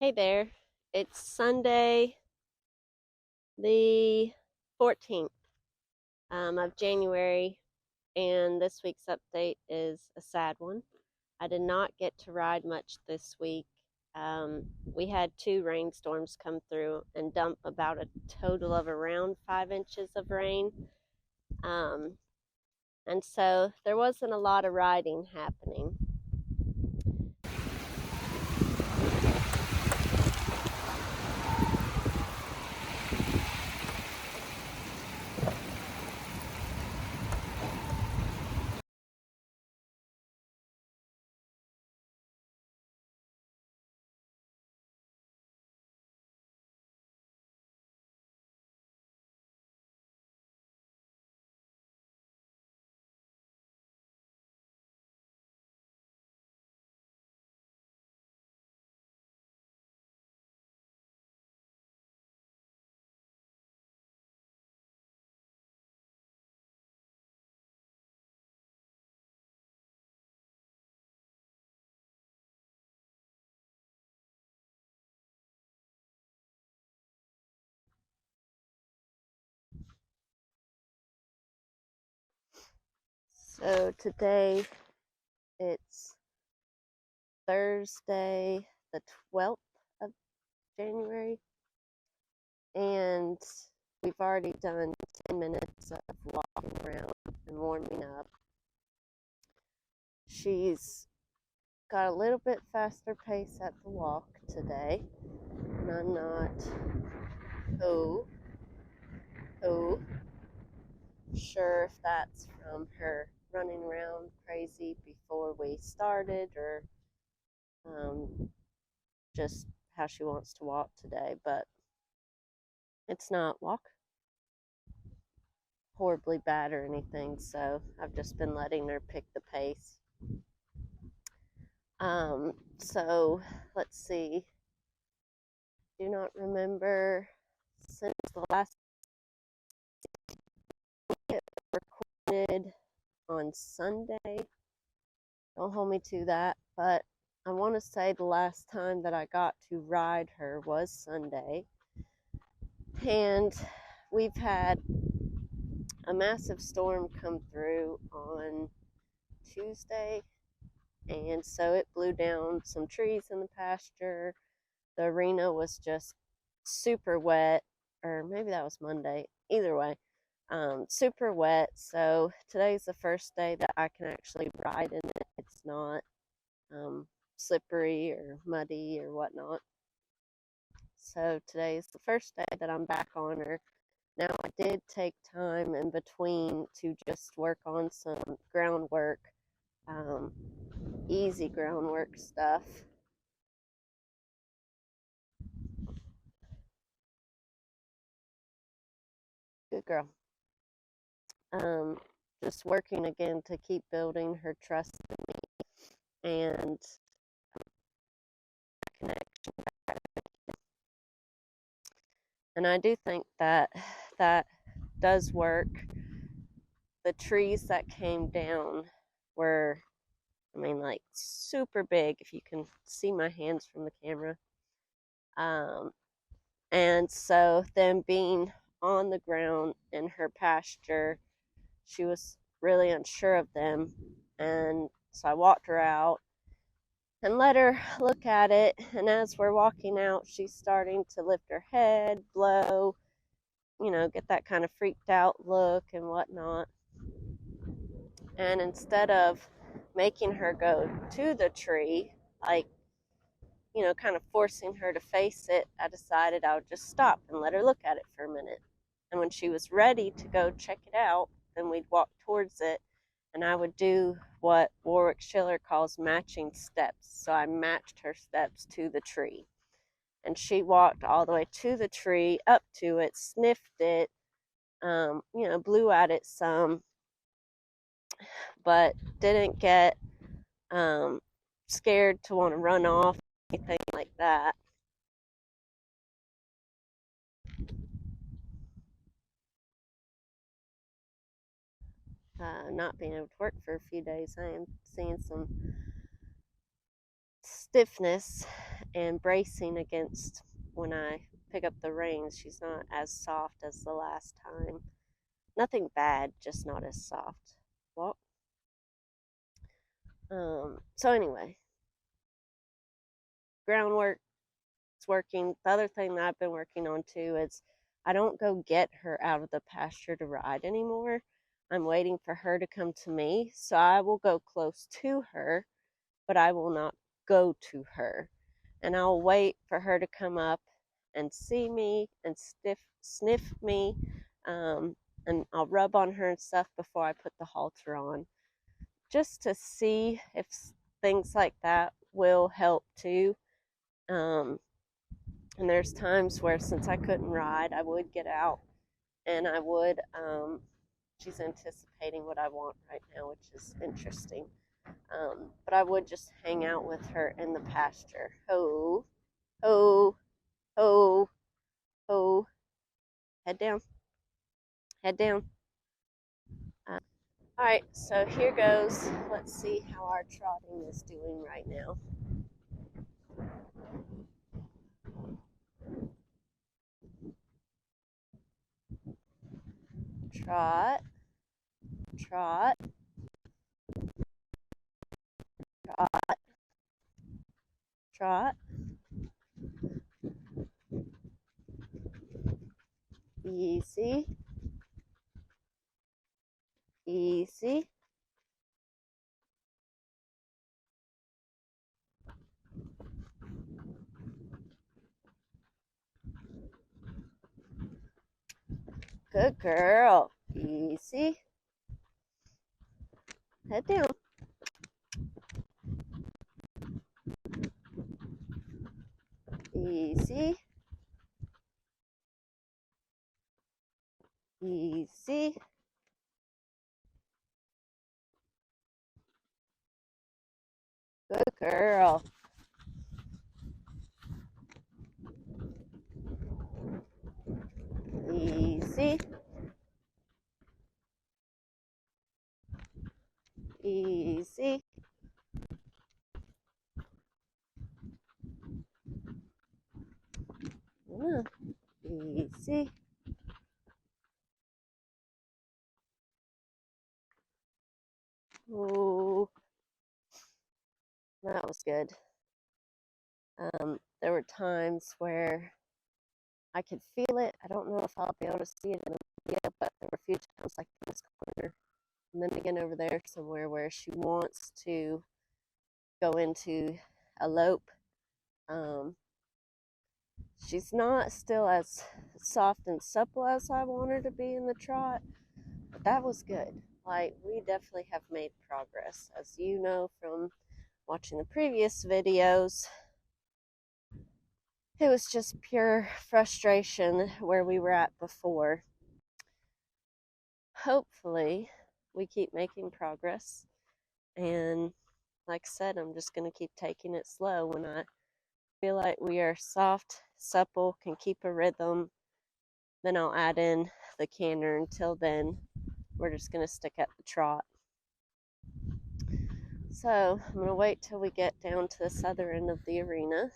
Hey there. It's Sunday, the 14th of January, and this week's update is a sad one. I did not get to ride much this week. We had two rainstorms come through and dump about a total of around 5 inches of rain. Um, and so there wasn't a lot of riding happening. So today it's Thursday, the 12th of January, and we've already done 10 minutes of walking around and warming up. She's got a little bit faster pace at the walk today, and I'm not oh sure if that's from her running around crazy before we started or just how she wants to walk today, but it's not walk horribly bad or anything, so I've just been letting her pick the pace. So let's see. Do not remember since the last recorded on Sunday. Don't hold me to that, but I want to say the last time that I got to ride her was Sunday. And we've had a massive storm come through on Tuesday, and so it blew down some trees in the pasture. The arena was just super wet, or maybe that was Monday. Either way, super wet. So today's the first day that I can actually ride in it. It's not slippery or muddy or whatnot. So today's the first day that I'm back on her. Now, I did take time in between to just work on some groundwork, easy groundwork stuff. Good girl. Just working again to keep building her trust in me and connection. And I do think that that does work. The trees that came down were, like super big, if you can see my hands from the camera. And so them being on the ground in her pasture, she was really unsure of them. And so I walked her out and let her look at it. And as we're walking out, she's starting to lift her head, blow, get that kind of freaked out look and whatnot. And instead of making her go to the tree, like, kind of forcing her to face it, I decided I would just stop and let her look at it for a minute. And when she was ready to go check it out, then we'd walk towards it, and I would do what Warwick Schiller calls matching steps. So I matched her steps to the tree. And she walked all the way to the tree, up to it, sniffed it, blew at it some, but didn't get scared to want to run off, anything like that. Not being able to work for a few days, I am seeing some stiffness and bracing against when I pick up the reins. She's not as soft as the last time. Nothing bad, just not as soft. Well, so anyway, groundwork is working. The other thing that I've been working on too is I don't go get her out of the pasture to ride anymore. I'm waiting for her to come to me, so I will go close to her, but I will not go to her. And I'll wait for her to come up and see me and sniff me, and I'll rub on her and stuff before I put the halter on, just to see if things like that will help too. And there's times where, since I couldn't ride, I would get out and I would, she's anticipating what I want right now, which is interesting. But I would just hang out with her in the pasture. Ho, ho, ho, ho. Head down. Head down. All right, so here goes. Let's see how our trotting is doing right now. Trot, trot, trot, trot. Easy, easy. Good girl. Easy. Head down. Easy. Easy. Good girl. Easy. Easy. Easy. Oh, that was good. There were times where I could feel it. I don't know if I'll be able to see it in the video, but there were a few times like this corner, and then again over there somewhere where she wants to go into a lope. She's not still as soft and supple as I want her to be in the trot, but that was good. Like, we definitely have made progress, as you know from watching the previous videos. It was just pure frustration where we were at before. Hopefully, we keep making progress, and like I said, I'm just going to keep taking it slow. When I feel like we are soft, supple, can keep a rhythm, then I'll add in the canter. Until then, we're just going to stick at the trot. So I'm going to wait till we get down to this other end of the arena.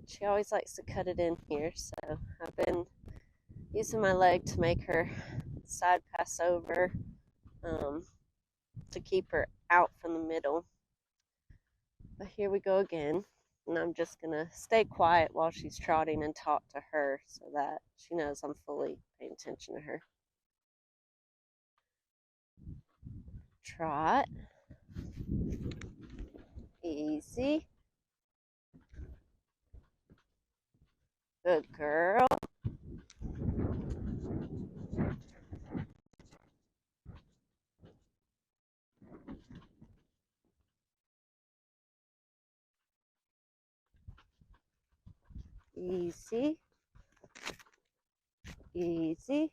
She always likes to cut it in here, so I've been using my leg to make her side pass over, to keep her out from the middle. But here we go again, and I'm just going to stay quiet while she's trotting and talk to her so that she knows I'm fully paying attention to her. Trot. Easy. Good girl. Easy. Easy.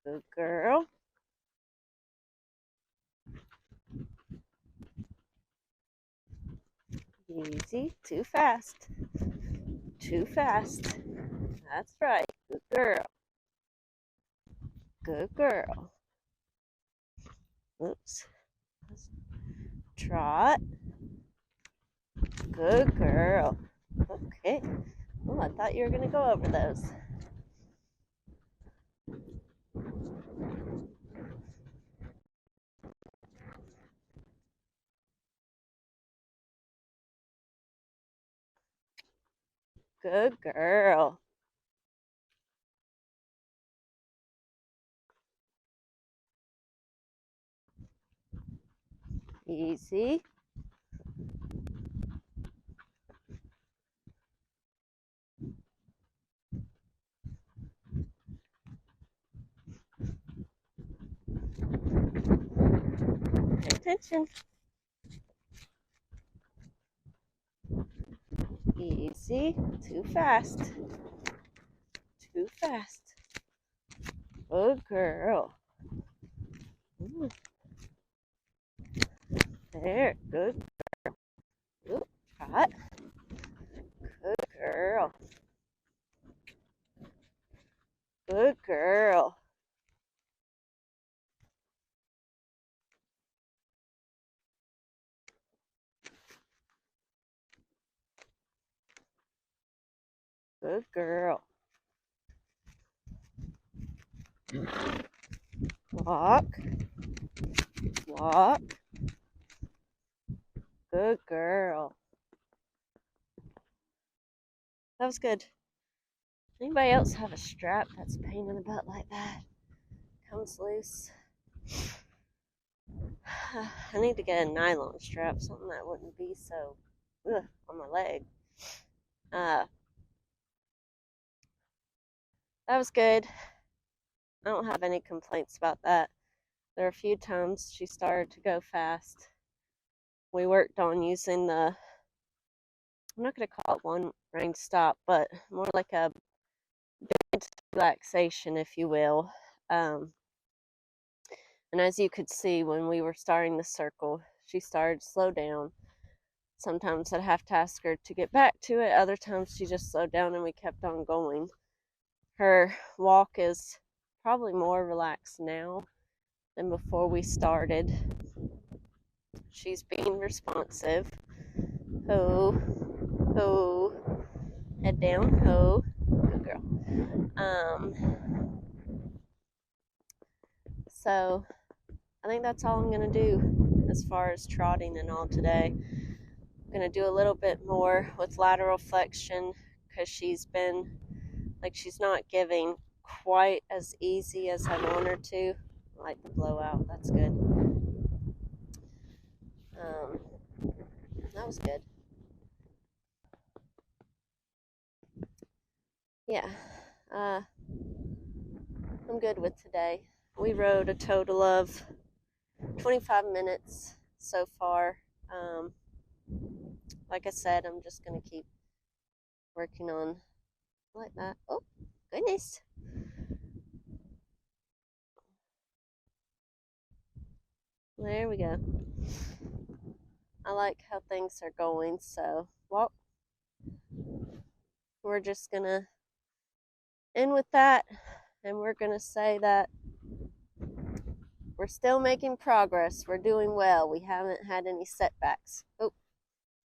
Good girl. Easy. Too fast. Too fast. That's right. Good girl. Good girl. Oops. Trot. Good girl. Okay. Oh, I thought you were going to go over those. Good girl. Easy. Pay attention. Easy. Too fast. Too fast. Good girl. Ooh. There. Good girl. Ooh, trot. Good girl. Good girl. Good girl. Walk. Walk. Good girl. That was good. Anybody else have a strap that's a pain in the butt like that? Comes loose. I need to get a nylon strap, something that wouldn't be so on my leg. That was good. I don't have any complaints about that. There are a few times she started to go fast. We worked on using I'm not going to call it one ring stop, but more like a relaxation, if you will. And as you could see, when we were starting the circle, she started to slow down. Sometimes I'd have to ask her to get back to it. Other times she just slowed down and we kept on going. Her walk is probably more relaxed now than before we started. She's being responsive. Ho, ho, head down, ho. Good girl. So I think that's all I'm going to do as far as trotting and all today. I'm going to do a little bit more with lateral flexion because she's not giving quite as easy as I want her to. I like the blowout, that's good. That was good. Yeah, I'm good with today. We rode a total of 25 minutes so far. Like I said, I'm just going to keep working on like that. Oh, goodness. There we go. I like how things are going, so well, we're just going to end with that, and we're going to say that we're still making progress. We're doing well. We haven't had any setbacks. Oh,